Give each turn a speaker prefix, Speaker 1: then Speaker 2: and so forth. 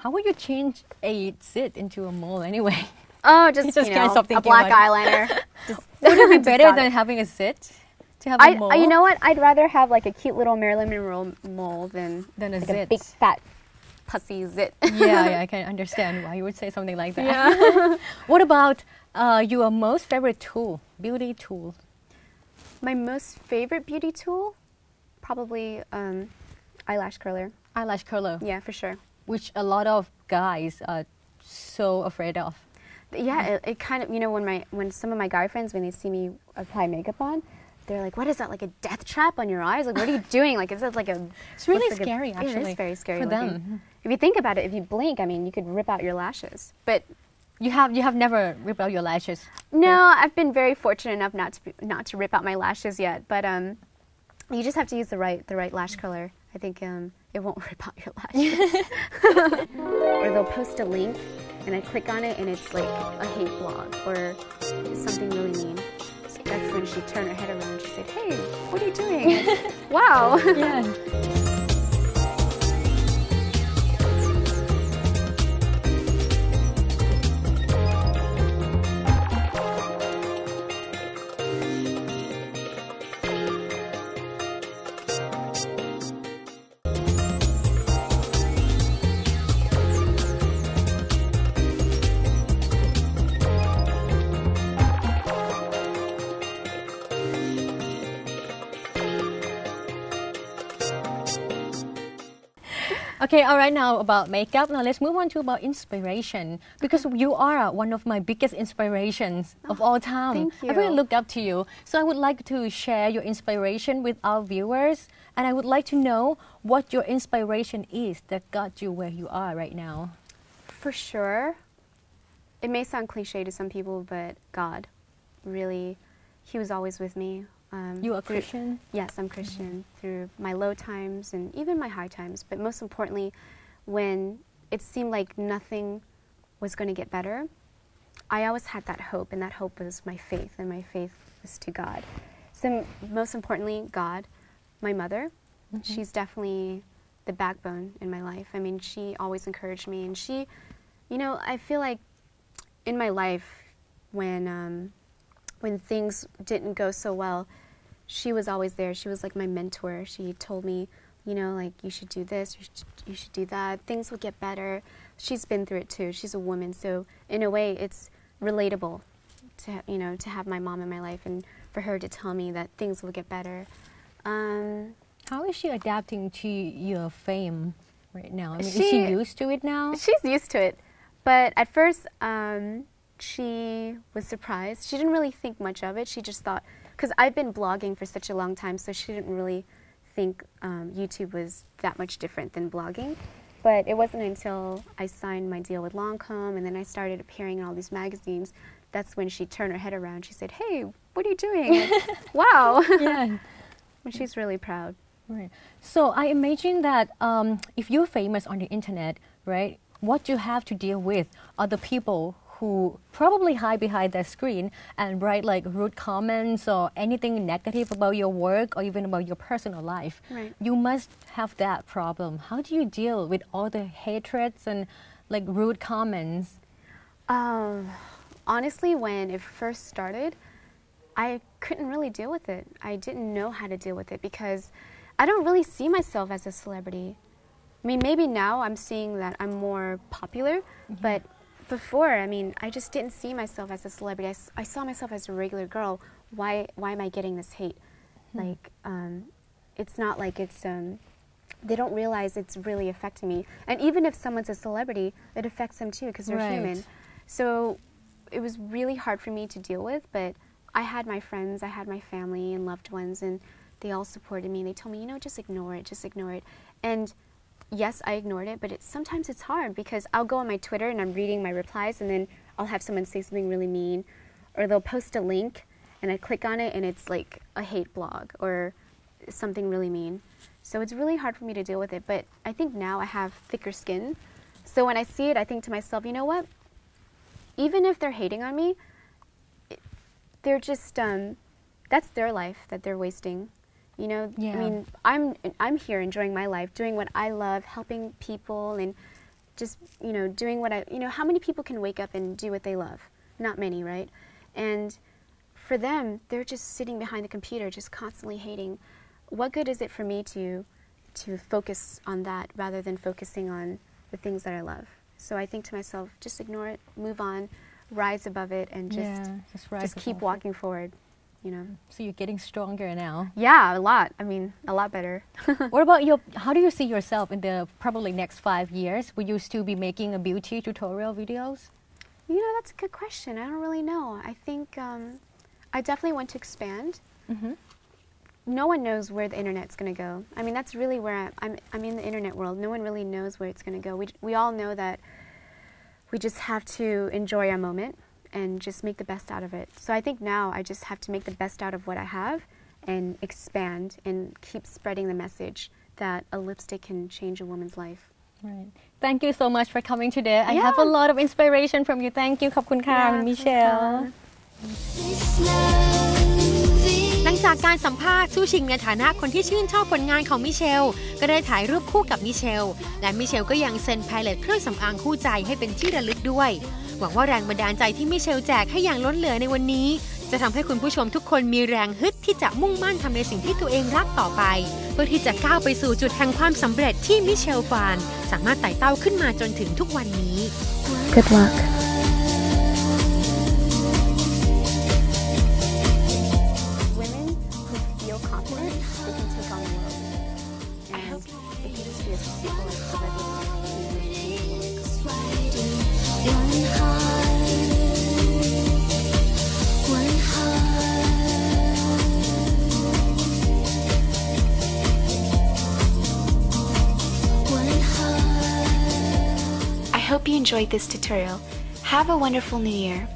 Speaker 1: how would you change a zit into a mole anyway?
Speaker 2: Oh, just
Speaker 1: You know,
Speaker 2: a black eyeliner.
Speaker 1: Would it be better than having a zit? To have a mole?
Speaker 2: You know what? I'd rather have like a cute little Marilyn Monroe mole than
Speaker 1: a
Speaker 2: like
Speaker 1: zit.
Speaker 2: a big fat pussy zit.
Speaker 1: Yeah, I can understand why you would say something like that.
Speaker 2: Yeah.
Speaker 1: What about your most favorite tool, beauty tool?
Speaker 2: My most favorite beauty tool, probably eyelash curler.
Speaker 1: Eyelash curler.
Speaker 2: Yeah, for sure.
Speaker 1: Which a lot of guys are so afraid of.
Speaker 2: Yeah, it kind of, you know, when some of my guy friends, when they see me apply makeup on, they're like, what is that, like a death trap on your eyes? Like, what are you doing? Like, is that like a...
Speaker 1: It's really scary, actually.
Speaker 2: It is very scary
Speaker 1: for
Speaker 2: looking.
Speaker 1: them.
Speaker 2: If you think about it, if you blink, I mean, you could rip out your lashes. But
Speaker 1: you have never ripped out your lashes?
Speaker 2: No, I've been very fortunate enough not to rip out my lashes yet. But you just have to use the right lash color. I think it won't rip out your lashes. Or they'll post a link, and I click on it, and it's like a hate blog or something really mean. That's when she turned her head around and she said, hey, what are you doing? Wow.
Speaker 1: Yeah. Okay, all right, now about makeup. Now let's move on to about inspiration, because you are one of my biggest inspirations of all time.
Speaker 2: Thank you.
Speaker 1: I really look up to you. So I would like to share your inspiration with our viewers, and I would like to know what your inspiration is that got you where you are right now.
Speaker 2: For sure. It may sound cliche to some people, but God, really, He was always with me.
Speaker 1: You are Christian?
Speaker 2: Yes, I'm Christian, through my low times and even my high times. But most importantly, when it seemed like nothing was going to get better, I always had that hope, and that hope was my faith, and my faith was to God. So most importantly, God, my mother, she's definitely the backbone in my life. I mean, she always encouraged me, and she, you know, I feel like in my life when things didn't go so well, she was always there. She was like my mentor. She told me, you know, like, you should do this, you should do that. Things will get better. She's been through it too. She's a woman, so in a way, it's relatable to, you know, to have my mom in my life and for her to tell me that things will get better.
Speaker 1: How is she adapting to your fame right now? I mean, is she used to it now?
Speaker 2: She's used to it, but at first, she was surprised. She didn't really think much of it. She just thought, because I've been blogging for such a long time, so she didn't really think YouTube was that much different than blogging. But it wasn't until I signed my deal with Lancome and then I started appearing in all these magazines, that's when she turned her head around. She said, hey, what are you doing? Wow.
Speaker 1: Yeah.
Speaker 2: And she's really proud.
Speaker 1: Right. So I imagine that if you're famous on the internet, right, what you have to deal with are the people who probably hide behind their screen and write like rude comments or anything negative about your work or even about your personal life.
Speaker 2: Right.
Speaker 1: You must have that problem. How do you deal with all the hatreds and like rude comments?
Speaker 2: Honestly, when it first started, I couldn't really deal with it. I didn't know how to deal with it because I don't really see myself as a celebrity. I mean, maybe now I'm seeing that I'm more popular, but before, I mean, I just didn't see myself as a celebrity. I saw myself as a regular girl. Why am I getting this hate? Like, it's not like it's, they don't realize it's really affecting me. And even if someone's a celebrity, it affects them too because they're human. So it was really hard for me to deal with, but I had my friends, I had my family and loved ones, and they all supported me. They told me, you know, just ignore it, just ignore it. And yes, I ignored it, but sometimes it's hard because I'll go on my Twitter and I'm reading my replies and then I'll have someone say something really mean, or they'll post a link and I click on it and it's like a hate blog or something really mean. So it's really hard for me to deal with it, but I think now I have thicker skin. So when I see it, I think to myself, you know what? Even if they're hating on me, they're just, that's their life that they're wasting. You know, I mean, I'm here enjoying my life, doing what I love, helping people, and just doing what how many people can wake up and do what they love? Not many, right? And for them, they're just sitting behind the computer, just constantly hating. What good is it for me to focus on that rather than focusing on the things that I love? So I think to myself, just ignore it, move on, rise above it, and just keep walking forward.
Speaker 1: So you're getting stronger now.
Speaker 2: Yeah, a lot. I mean, a lot better.
Speaker 1: What about how do you see yourself in the probably next 5 years? Will you still be making a beauty tutorial videos?
Speaker 2: That's a good question. I don't really know. I think I definitely want to expand.
Speaker 1: Mm-hmm.
Speaker 2: No one knows where the internet's going to go. I mean, that's really where I'm in the internet world. No one really knows where it's going to go. We all know that we just have to enjoy our moment and just make the best out of it. So I think now I just have to make the best out of what I have and expand and keep spreading the message that a lipstick can change a woman's life.
Speaker 1: Right. Thank you so much for coming today. I have a lot of inspiration from you. Thank you. ขอบคุณค่ะ Michelle
Speaker 3: หลังจากการสัมภาษณ์สู้ชิงในฐานะคนที่ชื่นชอบผลงานของมิเชลก็ได้ถ่ายรูปคู่กับมิเชลและมิเชลก็ยังเซ็นแพลเลตเครื่องสำอางคู่ใจให้เป็นที่ระลึกด้วยหวังว่าแรงบันดาลใจที่มิเชลแจกให้อย่างล้นเหลือในวันนี้จะทำให้คุณผู้ชมทุกคนมีแรงฮึดที่จะมุ่งมั่นทำในสิ่งที่ตัวเองรักต่อไปเพื่อที่จะก้าวไปสู่จุดแห่งความสำเร็จที่มิเชลฟานสามารถไต่เต้าขึ้นมาจนถึงทุกวันนี้
Speaker 2: Good luck. Women who feel confident, they can take on the world. And it can just be as simple as the regular
Speaker 4: I hope you enjoyed this tutorial. Have a wonderful new year.